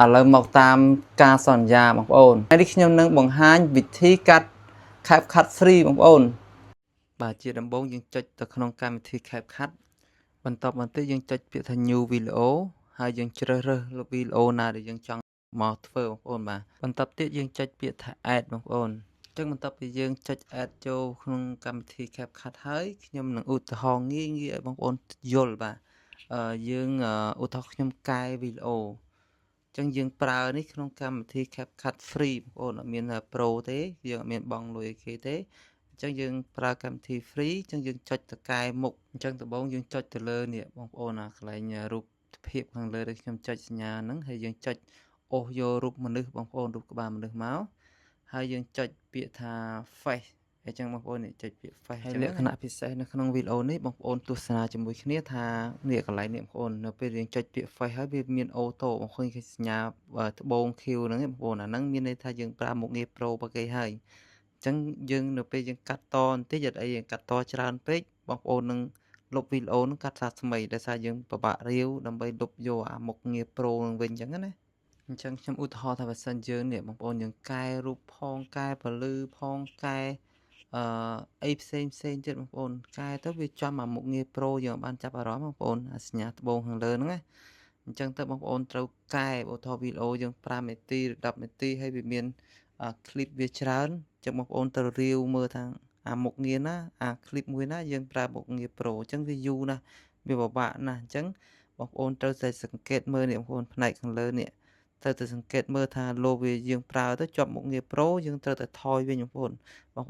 ឥឡូវមកតាមការសន្យាបងប្អូនហើយនេះខ្ញុំនឹងបង្ហាញវិធីកាត់ CapCut Free បងប្អូនបាទជាដំបូងយើងចុចទៅក្នុងកម្មវិធី CapCut បន្ទាប់មកទៀតយើងចុចពាក្យថា New Video ហើយយើងជ្រើសរើសវីដេអូណាដែលយើងចង់មកធ្វើបងប្អូនបាទបន្ទាប់ទៀតយើងចុចពាក្យថា Add បងប្អូនអញ្ចឹងបន្ទាប់ពីយើងចុច Add ចូលក្នុងកម្មវិធី CapCut ហើយខ្ញុំនឹងឧទាហរណ៍ងាយៗឲ្យបងប្អូនយល់បាទយើងឧទាហរណ៍ខ្ញុំកែវីដេអូចឹងយើងប្រើនេះក្នុងកម្មវិធី CapCut Free បងប្អូនអត់មាន Pro ទេយើងអត់មានបង់លុយគេទេអញ្ចឹងយើងប្រើកម្មវិធី Free អញ្ចឹងយើងចុចទៅកែមុខអញ្ចឹងដំបូងយើងចុចទៅលើនេះបងប្អូនកន្លែងរូបភាពខាងលើដែលខ្ញុំចុចសញ្ញាហ្នឹងហើយយើងចុចអូសយករូបមនុស្សបងប្អូនរូបក្បាលមនុស្សមកហើយយើងចុចពាក្យថា Face អញ្ចឹងបងប្អូនចុចពាក្យ Face ហើយលក្ខណៈពិសេសនៅក្នុងវីដេអូនេះបងប្អូនទស្សនាជាមួយគ្នាថានេះកន្លែងនេះបងប្អូននៅពេលយើងចុចពាក្យ Face ហើយវាមានអូតូបងប្អូនឃើញសញ្ញាត្បូង Q ហ្នឹងបងប្អូនអាហ្នឹងមានន័យថាយើងប្រើមុខងារ Pro របស់គេហើយអញ្ចឹងយើងនៅពេលយើងកាត់តបន្តិចអត់អីយើងកាត់តច្រើនពេកបងប្អូននឹងលុបវីដេអូហ្នឹងកាត់សាថ្មីដោយសារយើងពិបាករាវដើម្បីលុបយកអាមុខងារ Pro ហ្នឹងវិញអញ្ចឹងណាអញ្ចឹងខ្ញុំឧទាហរណ៍ថាបើសិនយើងនេះបងប្អូនយើងកែរូបផងកែពលឺផងកែអីផ្សេងទៀតបងប្អូនកែទៅវាចំអាមុខងារ Pro យើងបានចាប់អារម្មណ៍បងប្អូនអាសញ្ញាត្បូងខាងលើហ្នឹងណាអញ្ចឹងទៅបងប្អូនត្រូវកែឧទាហរណ៍វីដេអូយើង5នាទីឬ10នាទីហើយវាមានคลิปវាច្រើនអញ្ចឹងបងប្អូនត្រូវរាវមើលថាអាមុខងារណាអាคลิปមួយណាយើងប្រើមុខងារ Pro អញ្ចឹងវាយូរណាស់វាពិបាកណាស់អញ្ចឹងបងប្អូនត្រូវតែសង្កេតមើលនេះបងប្អូនផ្នែកខាងលើនេះត្រូវតែសង្កេតមើលថាលោវាយើងប្រើទៅជាប់មុខងារ Pro យើងត្រូវតែថយវិញបងប្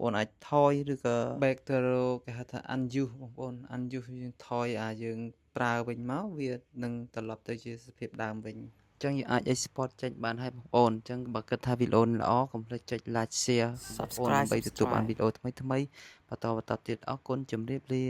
អូនអាចថយឬក៏ back ទៅគេហៅថា unuse បងប្អូន unuse យើងថយយើងប្រើវិញមកវានឹងត្រឡប់ទៅជាសភាពដើមវិញអញ្ចឹងយើងអាច export ចេញបានហើយបងប្អូនអញ្ចឹងបើគិតថាវីដេអូនេះល្អកុំភ្លេចចុច like share subscribe ដើម្បីទទួលបានវីដេអូថ្មីៗបន្តទៀតអរគុណជម្រាបលា